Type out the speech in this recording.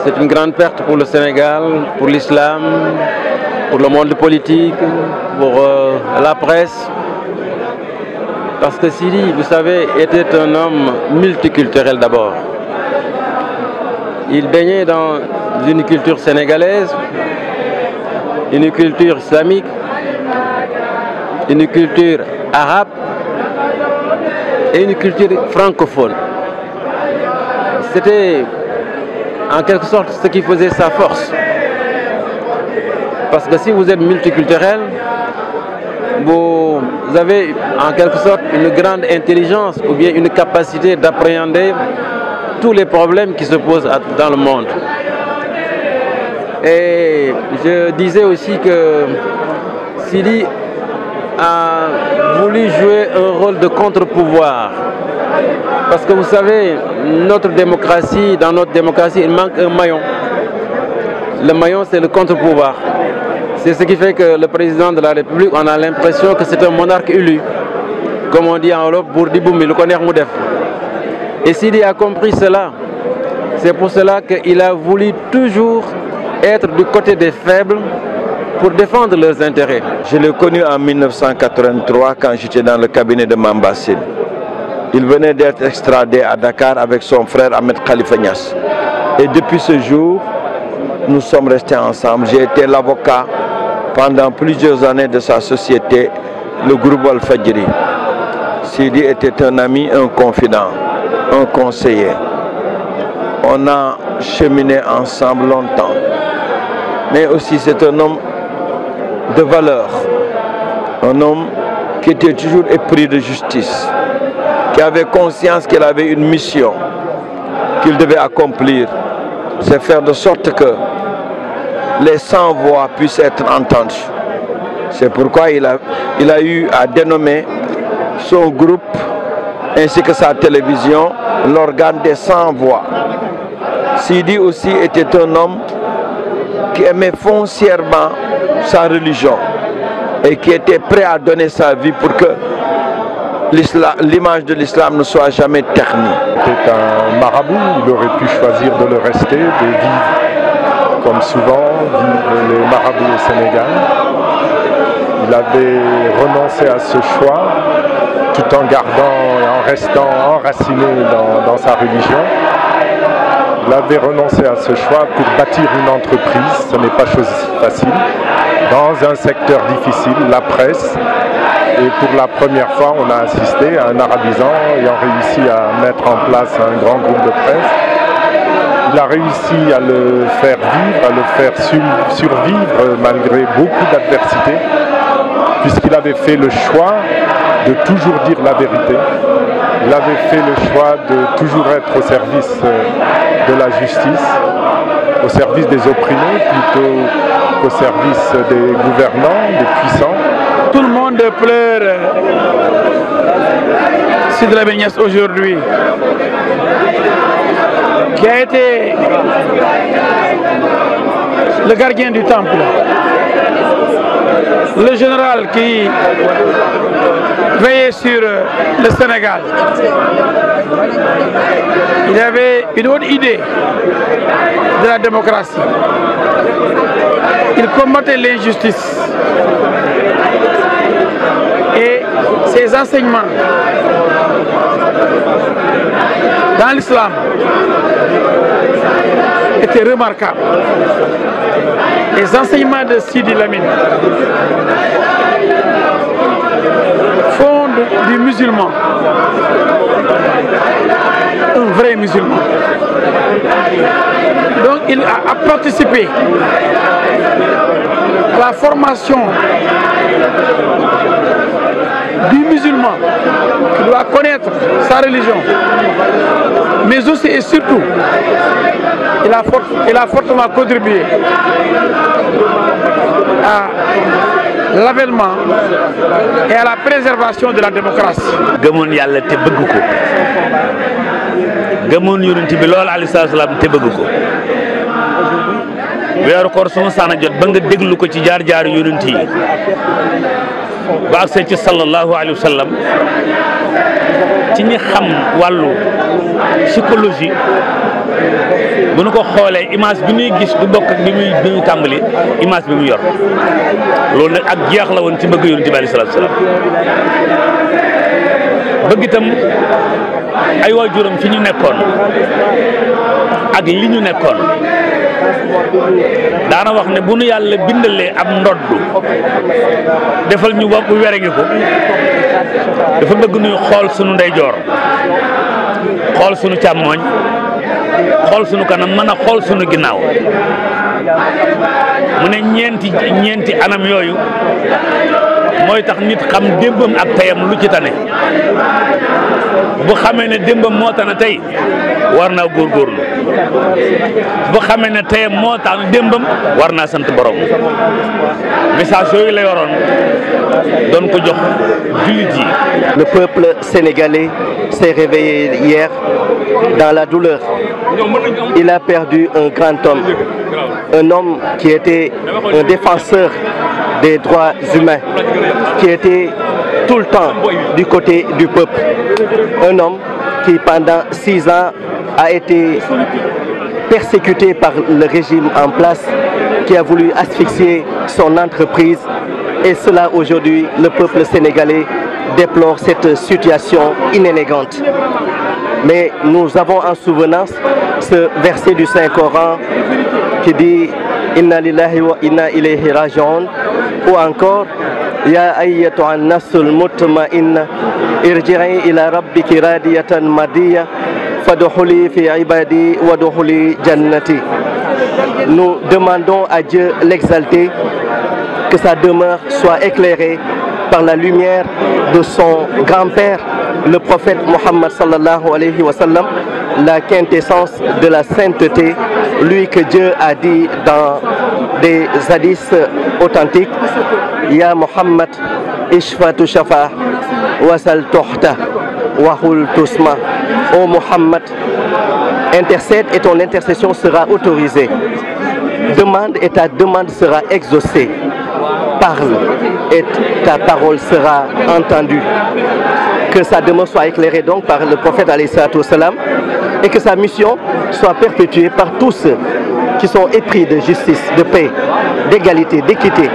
C'est une grande perte pour le Sénégal, pour l'islam, pour le monde politique, pour la presse. Parce que Sidi, vous savez, était un homme multiculturel d'abord. Il baignait dans une culture sénégalaise, une culture islamique, une culture arabe et une culture francophone. C'était en quelque sorte ce qui faisait sa force. Parce que si vous êtes multiculturel, vous avez en quelque sorte une grande intelligence ou bien une capacité d'appréhender tous les problèmes qui se posent dans le monde. Et je disais aussi que Sidi a voulu jouer un rôle de contre-pouvoir. Parce que vous savez, notre démocratie, dans notre démocratie, il manque un maillon. Le maillon, c'est le contre-pouvoir. C'est ce qui fait que le président de la République, on a l'impression que c'est un monarque élu. Comme on dit en Europe, Bourdiboumi, le connaît Moudef. Et Sidi a compris cela. C'est pour cela qu'il a voulu toujours être du côté des faibles pour défendre leurs intérêts. Je l'ai connu en 1983 quand j'étais dans le cabinet de Mambassine. Il venait d'être extradé à Dakar avec son frère Ahmed Khalifa Niass. Et depuis ce jour, nous sommes restés ensemble. J'ai été l'avocat pendant plusieurs années de sa société, le groupe Al-Fadjri. Sidi était un ami, un confident, un conseiller. On a cheminé ensemble longtemps. Mais aussi c'est un homme de valeur, un homme qui était toujours épris de justice, qui avait conscience qu'il avait une mission qu'il devait accomplir, c'est faire de sorte que les sans-voix puissent être entendues. C'est pourquoi il a eu à dénommer son groupe ainsi que sa télévision l'organe des sans-voix. Sidi aussi était un homme qui aimait foncièrement sa religion et qui était prêt à donner sa vie pour que l'image de l'islam ne soit jamais ternie. C'était un marabout, il aurait pu choisir de le rester, de vivre comme souvent vivent les marabouts au Sénégal. Il avait renoncé à ce choix tout en gardant et en restant enraciné dans sa religion. Il avait renoncé à ce choix pour bâtir une entreprise, ce n'est pas chose facile, dans un secteur difficile, la presse. Et pour la première fois, on a assisté à un arabisant ayant réussi à mettre en place un grand groupe de presse. Il a réussi à le faire vivre, à le faire survivre malgré beaucoup d'adversités, puisqu'il avait fait le choix de toujours dire la vérité. Il avait fait le choix de toujours être au service de la justice, au service des opprimés plutôt qu'au service des gouvernants, des puissants. Tout le monde pleure Sidi Lamine Niasse aujourd'hui, qui a été le gardien du temple, le général qui veillait sur le Sénégal. Il avait une autre idée de la démocratie. Il combattait l'injustice. Et ses enseignements dans l'islam étaient remarquables. Les enseignements de Sidi Lamine font du musulman un vrai musulman. Donc il a participé à la formation du musulman qui doit connaître sa religion, mais aussi et surtout, il a fortement contribué à l'avènement et à la préservation de la démocratie. gëmoon yàlla te bëgg ko gëmoon yonent bi lool alayhi salaam te bëgg ko weeru koor sunu saana jot ba nga déglu ko ci jaar-jaaru yonent yi ba agsee ci sallallahu alayhi wa sallam ci ñi xam wàllu psychologie bu nu ko xoolee image bi ñuy gis du bokk ak bi muy tàmbali image bi mu yor loolu nag ak jeex la woon ci bëgg yonent bi alayhi salaatu salaam bëgg itam ay waajuram fi ñu nekkoon ak li ñu nekkoon daana wax ne bu nu yàlla bindalee ab ndodd defal ñu bopp were ngi ko dafa bëgg nuy xool sunu ndeyjoor xool sunu càmmooñ xool sunu kanam mën a xool sunu ginnaaw mu ne ñeenti anam yooyu mooy tax nit xam démbam ak teyam lu ci tane bu xamee ne démbam moo tane tey war naa góorgóorlu bu xamee ne teyam moo tax démbam war naa sant borom message yooyu la yoroon doon ko jox jullit yi. Le peuple sénégalais s'est réveillé hier dans la douleur. Il a perdu un grand homme, un homme qui était un défenseur des droits humains, qui était tout le temps du côté du peuple. Un homme qui pendant 6 ans a été persécuté par le régime en place, qui a voulu asphyxier son entreprise. Et cela aujourd'hui, le peuple sénégalais déplore cette situation inélégante. Mais nous avons en souvenance ce verset du Saint-Coran qui dit « Inna lillahi wa inna ilayhi raji'un » ou encore « Ya ayyatuhan nasul mutma'inna irji'i ila rabbiki radiyatan madiya fadkhuli fi ibadi wadkhuli jannati » Nous demandons à Dieu l'exalté, que sa demeure soit éclairée par la lumière de son grand-père, le prophète Mohammed sallallahu alayhi wa sallam, la quintessence de la sainteté, lui que Dieu a dit dans des hadiths authentiques, Ya Mohammed, ishfatu shafa, wasal tohta, wahul tusma. Ô Mohammed, intercède et ton intercession sera autorisée. Demande et ta demande sera exaucée. Parle et ta parole sera entendue. Que sa demeure soit éclairée donc par le prophète alayhi salatu wassalam et que sa mission soit perpétuée par tous ceux qui sont épris de justice, de paix, d'égalité, d'équité.